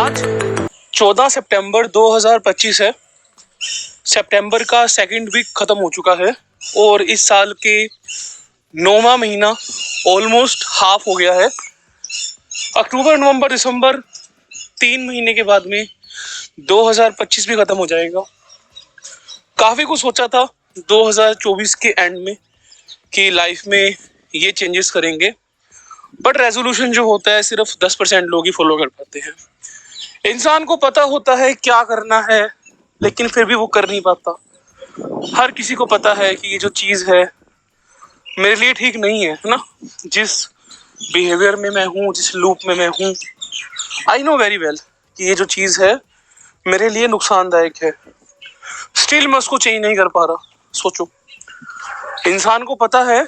आज 14 सितंबर 2025 है। सितंबर का सेकंड वीक खत्म हो चुका है और इस साल के 9वां महीना ऑलमोस्ट हाफ हो गया है। अक्टूबर, नवंबर, दिसंबर 3 महीने के बाद में 2025 भी खत्म हो जाएगा। काफी कुछ सोचा था 2024 के एंड में कि लाइफ में ये चेंजेस करेंगे, बट रेजोल्यूशन जो होता है सिर्फ 10% लोग ही फॉलो कर पाते हैं। इंसान को पता होता है क्या करना है, लेकिन फिर भी वो कर नहीं पाता। हर किसी को पता है कि ये जो चीज है मेरे लिए ठीक नहीं है ना। जिस बिहेवियर में मैं हूँ, जिस लूप में मैं हूँ, आई नो वेरी वेल कि ये जो चीज है मेरे लिए नुकसानदायक है। स्टिल मैं उसको चेंज नहीं कर पा रहा। सोचो, इंसान को पता है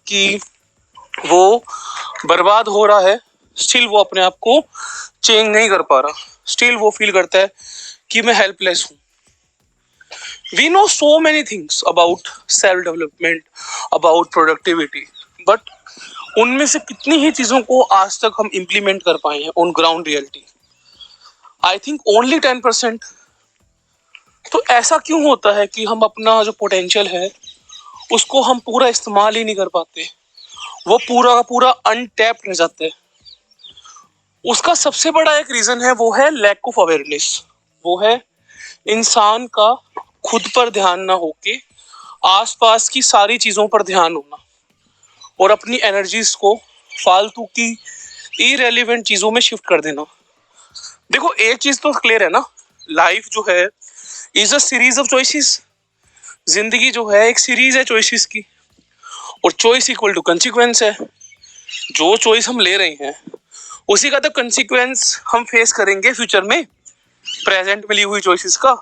कि वो बर्बाद हो रहा है, स्टिल वो अपने आप को चेंज नहीं कर पा रहा। स्टिल वो फील करता है कि मैं हेल्पलेस हूं। We know so many things about self development, about productivity, but उनमें से कितनी ही चीजों को आज तक हम इम्प्लीमेंट कर पाए हैं on ground reality? I think only 10%। तो ऐसा क्यों होता है कि हम अपना जो पोटेंशियल है उसको हम पूरा इस्तेमाल ही नहीं कर पाते? वो पूरा का पूरा अनटैप्ड रह जाता है। उसका सबसे बड़ा एक रीजन है, वो है लैक ऑफ अवेयरनेस। वो है इंसान का खुद पर ध्यान ना होके आसपास की सारी चीजों पर ध्यान होना और अपनी एनर्जीज को फालतू की इरेलीवेंट चीजों में शिफ्ट कर देना। देखो, एक चीज तो क्लियर है ना, लाइफ जो है is a series of choices. जिंदगी जो है एक सीरीज है चॉइसेस की, और चॉइस इक्वल टू कंसिक्वेंस है। जो चॉइस हम ले रहे हैं उसी का तो कंसिक्वेंस हम फेस करेंगे फ्यूचर में, प्रेजेंट में ली हुई चॉइसेस का।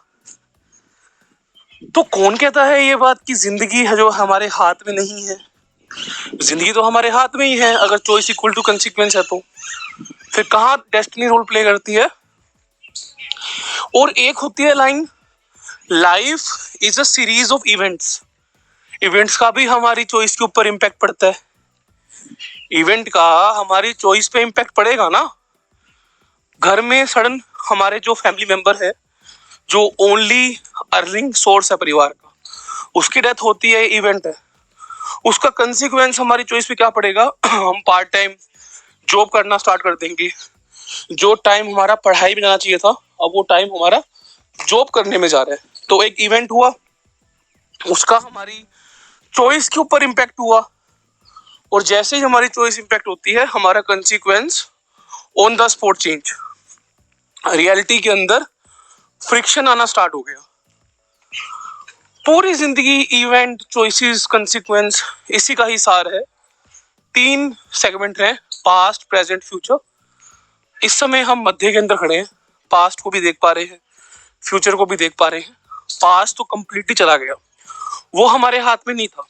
तो कौन कहता है ये बात कि जिंदगी है जो हमारे हाथ में नहीं है? जिंदगी तो हमारे हाथ में ही है। अगर चॉइस इक्वल टू कंसिक्वेंस है तो फिर कहाँ डेस्टिनी रोल प्ले करती है? और एक होती है line, life is a series of events. Events का भी हमारी चॉइस के ऊपर इम्पैक्ट पड़ता है। इवेंट का हमारी चॉइस पे इम्पैक्ट पड़ेगा ना। घर में सडन हमारे जो फैमिली मेंबर है, जो ओनली अर्निंग सोर्स है परिवार का, उसकी डेथ होती है, इवेंट है। उसका कंसिक्वेंस हमारी चॉइस पे क्या पड़ेगा? हम पार्ट टाइम जॉब करना स्टार्ट कर देंगे। जो टाइम हमारा पढ़ाई में जाना चाहिए था, अब वो टाइम हमारा जॉब करने में जा रहा है। तो एक इवेंट हुआ, उसका हमारी चॉइस के ऊपर इम्पैक्ट हुआ, और जैसे ही हमारी चॉइस इम्पैक्ट होती है, हमारा consequence on the spot change. Reality के अंदर फ्रिक्शन आना स्टार्ट हो गया। पूरी जिंदगी इवेंट, चॉइसेस, कंसिक्वेंस, इसी का ही सार है। 3 सेगमेंट हैं, पास्ट, प्रेजेंट, फ्यूचर। इस समय हम मध्य के अंदर खड़े हैं। पास्ट को भी देख पा रहे हैं, फ्यूचर को भी देख पा रहे हैं। पास्ट तो कंप्लीटली चला गया, वो हमारे हाथ में नहीं था।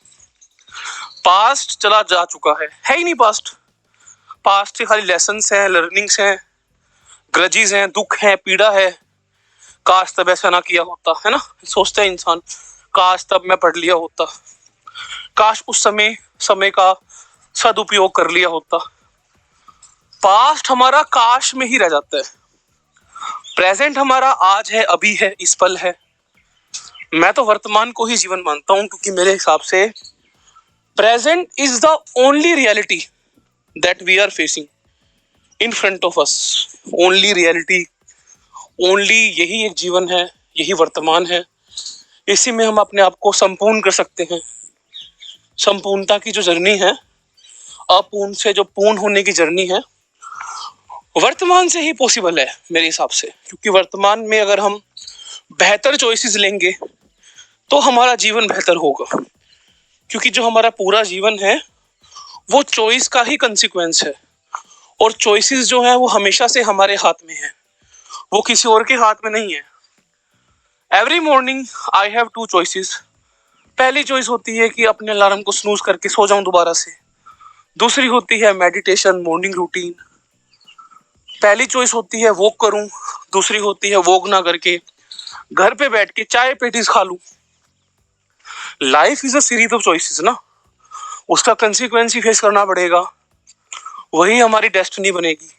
पास्ट चला जा चुका है ही नहीं। पास्ट से खाली लेसन्स हैं, लर्निंग्स हैं, ग्रजेस हैं, दुख है, पीड़ा है। काश तब ऐसा ना किया होता, है ना, सोचता है इंसान। काश तब मैं पढ़ लिया होता, काश उस समय का सदुपयोग कर लिया होता। पास्ट हमारा काश में ही रह जाता है। प्रेजेंट हमारा आज है, अभी है, इस पल है। मैं तो वर्तमान को ही जीवन मानता हूं, क्योंकि मेरे हिसाब से present is the only reality that we are facing in front of us. Only reality, only यही एक जीवन है, यही वर्तमान है। इसी में हम अपने आप को संपूर्ण कर सकते हैं। संपूर्णता की जो जर्नी है, अपूर्ण से जो पूर्ण होने की जर्नी है, वर्तमान से ही पॉसिबल है मेरे हिसाब से। क्योंकि वर्तमान में अगर हम बेहतर चॉइसेस लेंगे तो हमारा जीवन बेहतर होगा। क्योंकि जो हमारा पूरा जीवन है वो चॉइस का ही कंसिक्वेंस है, और चॉइसेस जो है वो हमेशा से हमारे हाथ में है, वो किसी और के हाथ में नहीं है। Every morning I have 2 choices. पहली चॉइस होती है कि अपने अलार्म को स्नूज करके सो जाऊं दोबारा से। दूसरी होती है मेडिटेशन, मॉर्निंग रूटीन। पहली चॉइस होती है वॉक करूं, दूसरी होती है वॉक ना करके घर पे बैठ के चाय पेटीज खा लूं। Life is a series of choices ना, उसका कंसिक्वेंस ही फेस करना पड़ेगा, वही हमारी डेस्टिनी बनेगी।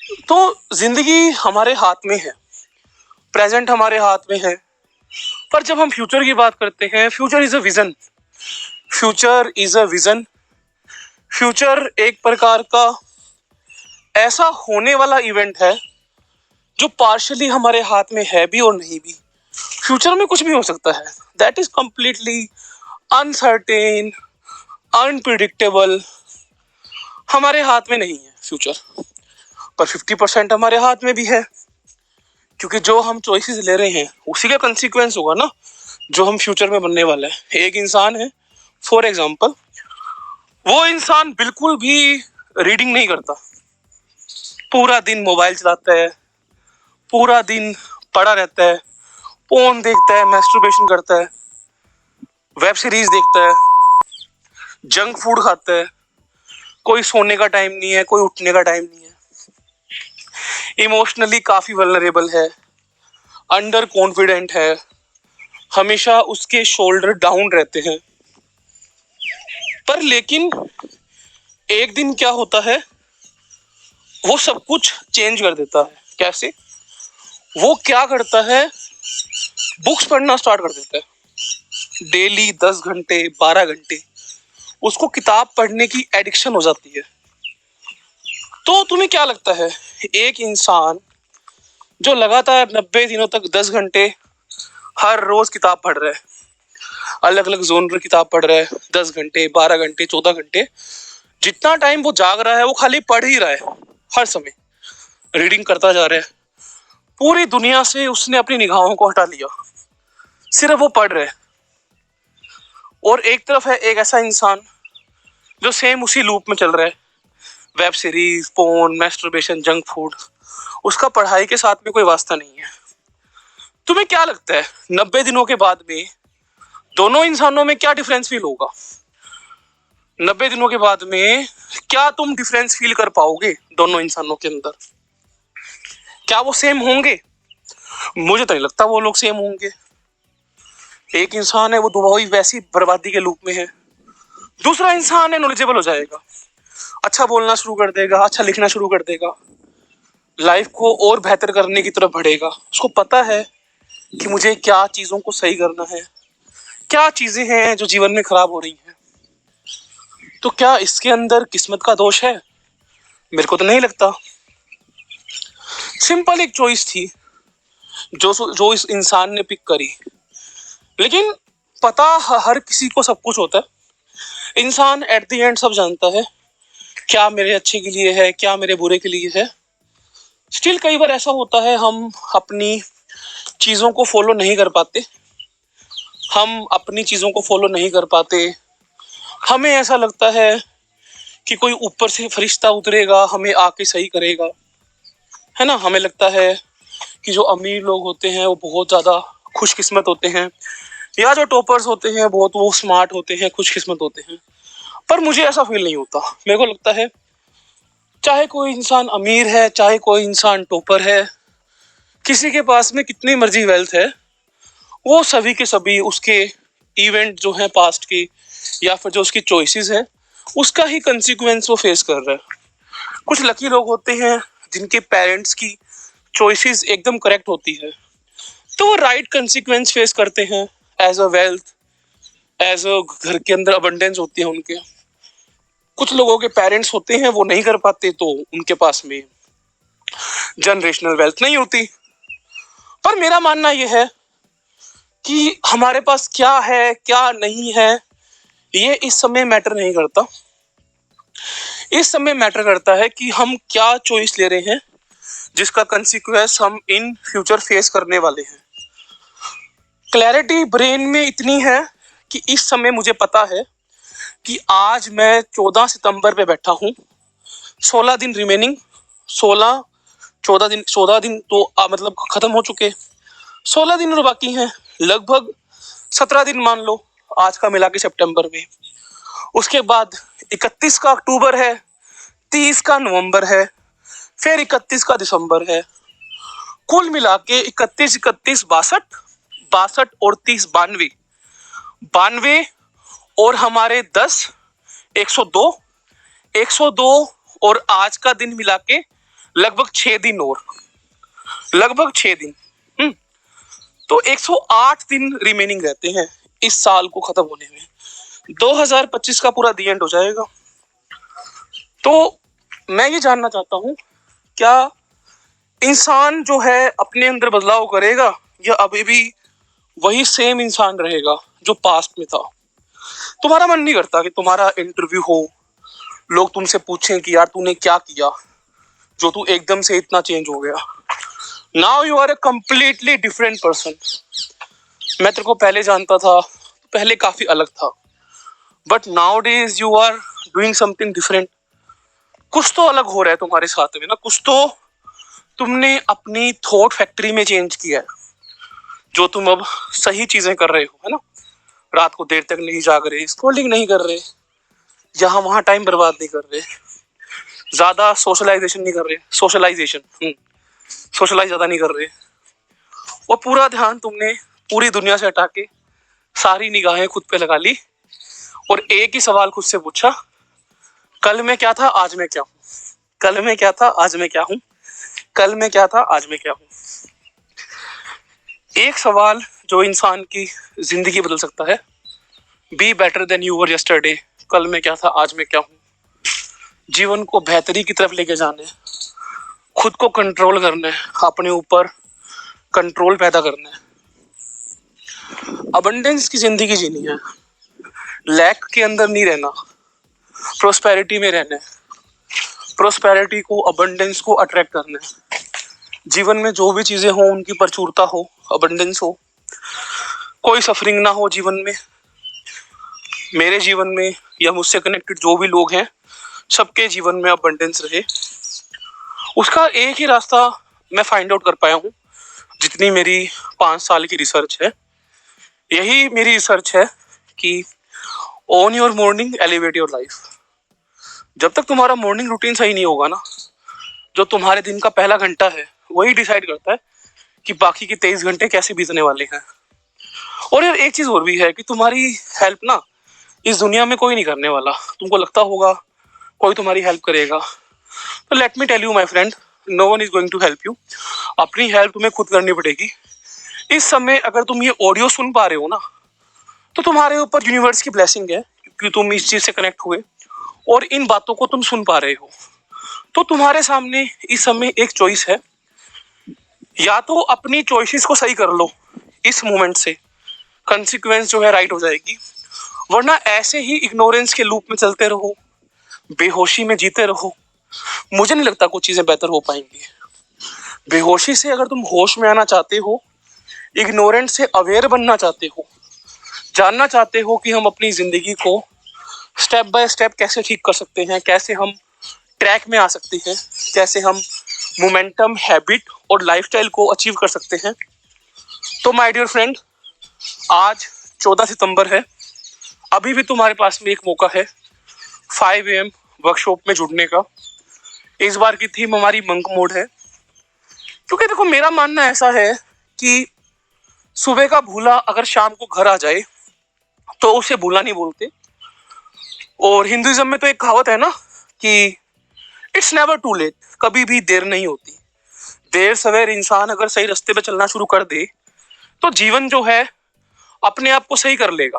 तो जिंदगी हमारे हाथ में है, प्रेजेंट हमारे हाथ में है, पर जब हम फ्यूचर की बात करते हैं, future is a vision. Future is a vision. Future एक प्रकार का ऐसा होने वाला इवेंट है जो पार्शली हमारे हाथ में है भी और नहीं भी। फ्यूचर में कुछ भी हो सकता है, that is completely uncertain, unpredictable. हमारे हाथ में नहीं है फ्यूचर, पर 50% हमारे हाथ में भी है, क्योंकि जो हम चॉइसेस ले रहे हैं उसी का कंसिक्वेंस होगा ना जो हम फ्यूचर में बनने वाला है। एक इंसान है, फॉर एग्जाम्पल, वो इंसान बिल्कुल भी रीडिंग नहीं करता, पूरा दिन मोबाइल चलाता है, पूरा दिन पड़ा रहता है, फोन देखता है, मैस्टरबेशन करता है, वेब सीरीज देखता है, जंक फूड खाता है, कोई सोने का टाइम नहीं है, कोई उठने का टाइम नहीं है, इमोशनली काफी वल्नरेबल है, अंडर कॉन्फिडेंट है, हमेशा उसके शोल्डर डाउन रहते हैं। पर लेकिन एक दिन क्या होता है, वो सब कुछ चेंज कर देता है। कैसे? वो क्या करता है, बुक्स पढ़ना स्टार्ट कर देता है। डेली 10 घंटे 12 घंटे उसको किताब पढ़ने की एडिक्शन हो जाती है। तो तुम्हें क्या लगता है, एक इंसान जो लगातार 90 दिनों तक 10 घंटे हर रोज किताब पढ़ रहा है, अलग अलग जोनर किताब पढ़ रहा है, 10 घंटे 12 घंटे 14 घंटे, जितना टाइम वो जाग रहा है वो खाली पढ़ ही रहा है, हर समय रीडिंग करता जा रहा है, पूरी दुनिया से उसने अपनी निगाहों को हटा लिया, सिर्फ वो पढ़ रहा है। और एक तरफ है एक ऐसा इंसान जो सेम उसी लूप में चल रहा है, web series, phone, masturbation, junk food, उसका पढ़ाई के साथ में कोई वास्ता नहीं है। तुम्हें क्या लगता है 90 दिनों के बाद में दोनों इंसानों में क्या डिफरेंस फील होगा? 90 दिनों के बाद में क्या तुम डिफरेंस फील कर पाओगे दोनों इंसानों के अंदर? क्या वो सेम होंगे? मुझे तो नहीं लगता वो लोग सेम होंगे। एक इंसान है वो वही वैसी बर्बादी के लूप में है, दूसरा इंसान है नॉलेजेबल हो जाएगा, अच्छा बोलना शुरू कर देगा, अच्छा लिखना शुरू कर देगा, लाइफ को और बेहतर करने की तरफ बढ़ेगा। उसको पता है कि मुझे क्या चीजों को सही करना है, क्या चीजें हैं जो जीवन में खराब हो रही हैं। तो क्या इसके अंदर किस्मत का दोष है? मेरे को तो नहीं लगता। सिंपल एक चॉइस थी जो जो इस इंसान ने पिक करी। लेकिन पता हर किसी को सब कुछ होता है, इंसान एट द एंड सब जानता है क्या मेरे अच्छे के लिए है, क्या मेरे बुरे के लिए है। स्टिल कई बार ऐसा होता है हम अपनी चीजों को फॉलो नहीं कर पाते, हम अपनी चीजों को फॉलो नहीं कर पाते। हमें ऐसा लगता है कि कोई ऊपर से फरिश्ता उतरेगा, हमें आके सही करेगा, है ना। हमें लगता है कि जो अमीर लोग होते हैं वो बहुत ज्यादा खुशकिस्मत होते हैं, या जो टॉपर्स होते हैं बहुत वो स्मार्ट होते हैं, खुशकिस्मत होते हैं। पर मुझे ऐसा फील नहीं होता। मेरे को लगता है चाहे कोई इंसान अमीर है, चाहे कोई इंसान टॉपर है, किसी के पास में कितनी मर्जी वेल्थ है, वो सभी के सभी उसके इवेंट जो है पास्ट के, या फिर जो उसकी चॉइसेस है, उसका ही कंसिक्वेंस वो फेस कर रहा है। कुछ लकी लोग होते हैं जिनके पेरेंट्स की चॉइसेस एकदम करेक्ट होती है, तो वो राइट कंसिक्वेंस फेस करते हैं, as a wealth, as a घर के अंदर अबंडेंस होती है उनके। कुछ लोगों के पेरेंट्स होते हैं वो नहीं कर पाते, तो उनके पास में जनरेशनल वेल्थ नहीं होती। पर मेरा मानना यह है कि हमारे पास क्या है क्या नहीं है ये इस समय मैटर नहीं करता। इस समय मैटर करता है कि हम क्या चॉइस ले रहे हैं, जिसका कंसिक्वेंस हम इन फ्यूचर फेस करने वाले हैं। क्लैरिटी ब्रेन में इतनी है कि इस समय मुझे पता है कि आज मैं 14 सितंबर पे बैठा हूँ, 16 दिन रिमेनिंग, 14 दिन तो मतलब खत्म हो चुके, 16 दिन और बाकी हैं, लगभग 17 दिन मान लो आज का मिला के सितंबर में। उसके बाद 31 का अक्टूबर है, 30 का नवंबर है, फिर 31 का दिसंबर है। कुल मिला के 31 31 62, 62 और 30 92, 92 और हमारे 10 102, 102 और आज का दिन मिला के लगभग 6 दिन और, लगभग 6 दिन। तो 108 दिन रिमेनिंग रहते हैं इस साल को खत्म होने में। 2025 का पूरा दी एंड हो जाएगा। तो मैं ये जानना चाहता हूँ, क्या इंसान जो है अपने अंदर बदलाव करेगा या अभी भी वही सेम इंसान रहेगा जो पास्ट में था? तुम्हारा मन नहीं करता कि तुम्हारा इंटरव्यू हो, लोग तुमसे पूछें कि यार तूने क्या किया जो तू एकदम से इतना चेंज हो गया? Now you are a completely different person. मैं तेरे को पहले जानता था, पहले काफी अलग था, but nowadays you are doing something different. कुछ तो अलग हो रहा है तुम्हारे साथ में ना, कुछ तो तुमने अपनी थॉट फैक्ट्री में चेंज किया है, जो तुम अब सही चीजें कर रहे हो, है ना? रात को देर तक नहीं जाग रहे, स्क्रॉलिंग नहीं कर रहे, यहाँ वहां टाइम बर्बाद नहीं कर रहे, ज्यादा सोशलाइजेशन नहीं कर रहे, सोशलाइज ज्यादा नहीं कर रहे, और पूरा ध्यान तुमने पूरी दुनिया से हटा के सारी निगाहें खुद पे लगा ली और एक ही सवाल खुद से पूछा, कल मैं क्या था आज मैं क्या हूं? कल मैं क्या था आज मैं क्या हूं? कल मैं क्या था आज मैं क्या हूं? एक सवाल जो इंसान की जिंदगी बदल सकता है। Be better than you were yesterday. कल मैं क्या था आज मैं क्या हूं? जीवन को बेहतरी की तरफ लेके जाने, खुद को कंट्रोल करना है, अपने ऊपर कंट्रोल पैदा करना है, अबंडेंस की जिंदगी जीनी है, लैक के अंदर नहीं रहना, प्रोस्पेरिटी में रहना है, प्रोस्पेरिटी को, अबंडेंस को अट्रैक्ट करना है। जीवन में जो भी चीजें हो उनकी प्रचुरता हो, अबंडेंस हो, कोई सफरिंग ना हो जीवन में। मेरे जीवन में या मुझसे कनेक्टेड जो भी लोग हैं, सबके जीवन में अबंडेंस रहे। उसका एक ही रास्ता मैं फाइंड आउट कर पाया हूँ, जितनी मेरी 5 साल की रिसर्च है। यही मेरी रिसर्च है कि on your morning elevate your life. जब तक तुम्हारा मॉर्निंग रूटीन सही नहीं होगा ना, जो तुम्हारे दिन का पहला घंटा है वही डिसाइड करता है कि बाकी के 23 घंटे कैसे बीतने वाले हैं। और यार एक चीज और भी है कि तुम्हारी हेल्प ना इस दुनिया में कोई नहीं करने वाला। तुमको लगता होगा कोई तुम्हारी हेल्प करेगा, तो let me tell you my friend, no one is going to help you. अपनी हेल्प तुम्हें खुद करनी पड़ेगी। इस समय अगर तुम ये ऑडियो सुन पा रहे हो ना, तो तुम्हारे ऊपर यूनिवर्स की ब्लेसिंग है कि तुम इस चीज से कनेक्ट हुए और इन बातों को तुम सुन पा रहे हो। तो तुम्हारे सामने इस समय एक चॉइस है, या तो अपनी चॉइसेस को सही कर लो इस मोमेंट से, कंसिक्वेंस जो है राइट हो जाएगी, वरना ऐसे ही इग्नोरेंस के लूप में चलते रहो, बेहोशी में जीते रहो। मुझे नहीं लगता कुछ चीजें बेहतर हो पाएंगी। बेहोशी से अगर तुम होश में आना चाहते हो, इग्नोरेंट से अवेयर बनना चाहते हो, जानना चाहते हो कि हम अपनी जिंदगी को स्टेप बाय स्टेप कैसे ठीक कर सकते हैं, कैसे हम ट्रैक में आ सकते हैं, कैसे हम मोमेंटम, हैबिट और लाइफस्टाइल को अचीव कर सकते हैं, तो माय डियर फ्रेंड, आज 14 सितंबर है। अभी भी तुम्हारे पास में एक मौका है 5 AM वर्कशॉप में जुड़ने का। इस बार की थीम हमारी मंक मोड है, क्योंकि देखो मेरा मानना ऐसा है कि सुबह का भूला अगर शाम को घर आ जाए तो उसे भूला नहीं बोलते। और हिंदुइज्म में तो एक कहावत है ना कि इट्स नेवर टू लेट, कभी भी देर नहीं होती। देर सवेर इंसान अगर सही रास्ते पे चलना शुरू कर दे तो जीवन जो है अपने आप को सही कर लेगा।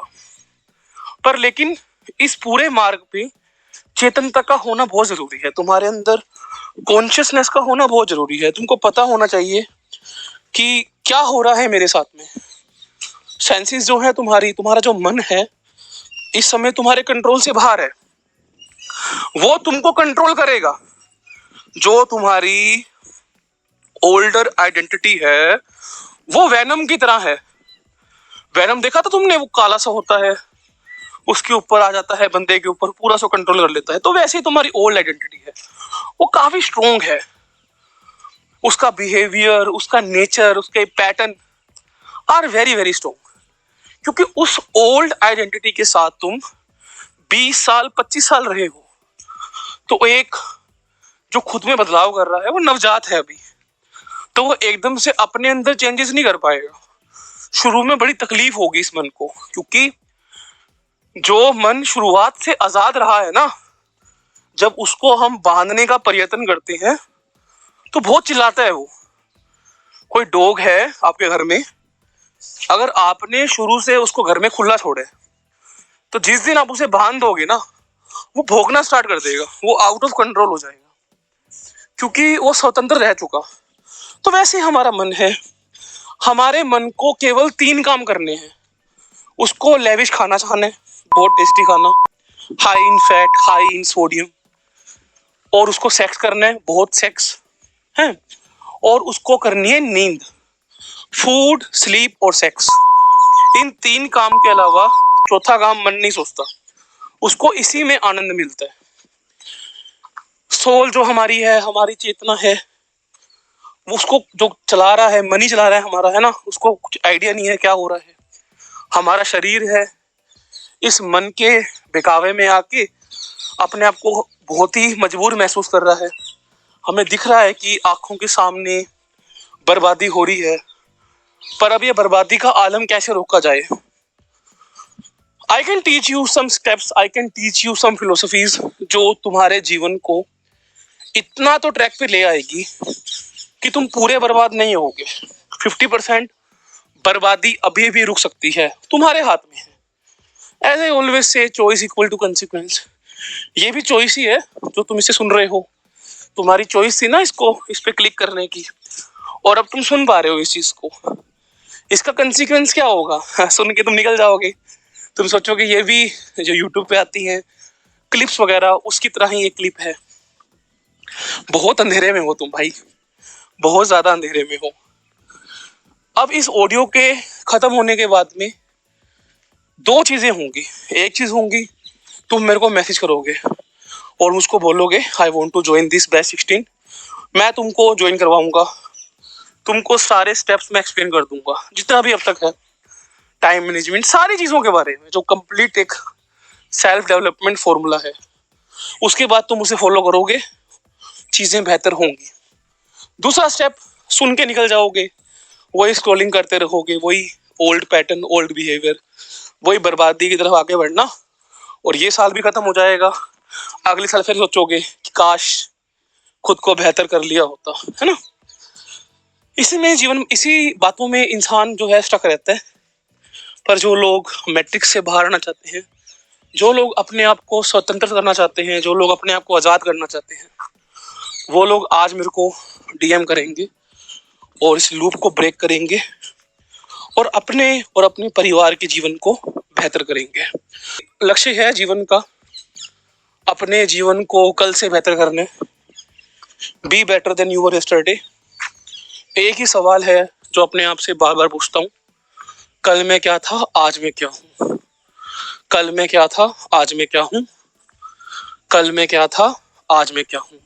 पर लेकिन इस पूरे मार्ग पे चेतनता का होना बहुत जरूरी है, तुम्हारे अंदर कॉन्शियसनेस का होना बहुत जरूरी है। तुमको पता होना चाहिए कि क्या हो रहा है मेरे साथ में। सेंसेस जो है तुम्हारा जो मन है इस समय तुम्हारे कंट्रोल से बाहर है, वो तुमको कंट्रोल करेगा। जो तुम्हारी ओल्डर आइडेंटिटी है वो वेनम की तरह है। वेनम देखा था तुमने, वो काला सा होता है, उसके ऊपर आ जाता है, बंदे के ऊपर पूरा सा कंट्रोल कर लेता है। तो वैसे ही तुम्हारी ओल्ड आइडेंटिटी है, वो काफी स्ट्रोंग है। उसका बिहेवियर, उसका नेचर, उसके pattern are very very strong, क्योंकि उस ओल्ड आइडेंटिटी के साथ तुम 20 साल 25 साल रहे हो। तो एक जो खुद में बदलाव कर रहा है वो नवजात है अभी, तो वो एकदम से अपने अंदर चेंजेस नहीं कर पाएगा। शुरू में बड़ी तकलीफ होगी इस मन को, क्योंकि जो मन शुरुआत से आजाद रहा है ना, जब उसको हम बांधने का प्रयत्न करते हैं तो बहुत चिल्लाता है वो। कोई डॉग है आपके घर में, अगर आपने शुरू से उसको घर में खुला छोड़े, तो जिस दिन आप उसे बांध दोगे ना, वो भौंकना स्टार्ट कर देगा, वो आउट ऑफ कंट्रोल हो जाएगा, क्योंकि वो स्वतंत्र रह चुका। तो वैसे ही हमारा मन है, हमारे मन को केवल 3 काम करने हैं। उसको लेविश खाना चाहना है, बहुत टेस्टी खाना, high in fat, high in sodium, और उसको सेक्स करना है, बहुत सेक्स है, और उसको करनी है नींद, फूड, स्लीप और सेक्स। इन 3 काम के अलावा चौथा काम मन नहीं सोचता, उसको इसी में आनंद मिलता है। सोल जो हमारी है, हमारी चेतना है, उसको जो चला रहा है, मन ही चला रहा है हमारा, है ना, उसको कुछ आइडिया नहीं है क्या हो रहा है। हमारा शरीर है, इस मन के बहकावे में आके अपने आप को बहुत ही मजबूर महसूस कर रहा है। हमें दिख रहा है कि आंखों के सामने बर्बादी हो रही है, पर अब ये बर्बादी का आलम कैसे रोका जाए। I can teach you some steps, I can teach you some philosophies जो तुम्हारे जीवन को इतना तो ट्रैक पे ले आएगी कि तुम पूरे बर्बाद नहीं होगे। 50% बर्बादी अभी भी रुक सकती है, तुम्हारे हाथ में है। As I always say, choice equal to consequence. ये भी चॉइस ही है जो तुम इसे सुन रहे हो, तुम्हारी चॉइस थी ना इसको, इस पे क्लिक करने की, और अब तुम सुन पा रहे हो इस चीज को। इसका कंसिक्वेंस क्या होगा सुन के तुम निकल जाओगे, तुम सोचोगे ये भी जो यूट्यूब पे आती है क्लिप्स वगैरह, उसकी तरह ही ये क्लिप है। बहुत अंधेरे में हो तुम भाई, बहुत ज्यादा अंधेरे में हो। अब इस ऑडियो के खत्म होने के बाद में 2 चीजें होंगी। एक चीज होंगी, तुम मेरे को मैसेज करोगे और मुझको बोलोगे I want to join this batch 16, मैं तुमको ज्वाइन करवाऊंगा, तुमको सारे स्टेप्स मैं एक्सप्लेन कर दूंगा जितना भी अब तक है, टाइम मैनेजमेंट, सारी चीजों के बारे में, जो कंप्लीट एक सेल्फ डेवलपमेंट फॉर्मूला है। उसके बाद तुम उसे फॉलो करोगे, चीजें बेहतर होंगी। दूसरा स्टेप, सुन के निकल जाओगे, वही स्क्रॉलिंग करते रहोगे, वही ओल्ड पैटर्न, ओल्ड बिहेवियर, वही बर्बादी की तरफ आगे बढ़ना, और ये साल भी खत्म हो जाएगा। अगले साल फिर सोचोगे कि काश खुद को बेहतर कर लिया होता, है ना। इसी में जीवन, इसी बातों में इंसान जो है स्टक रहता है। पर जो लोग मैट्रिक्स से बाहर आना चाहते हैं, जो लोग अपने आप को स्वतंत्र करना चाहते हैं, जो लोग अपने आप को आजाद करना चाहते हैं, वो लोग आज मेरे को डीएम करेंगे और इस लूप को ब्रेक करेंगे और अपने और अपने परिवार के जीवन को बेहतर करेंगे। लक्ष्य है जीवन का, अपने जीवन को कल से बेहतर करने, be better than you were yesterday. एक ही सवाल है जो अपने आप से बार बार पूछता हूँ, कल मैं क्या था, आज मैं क्या हूँ। कल मैं क्या था, आज मैं क्या हूँ। कल मैं क्या था, आज मैं क्या हूँ।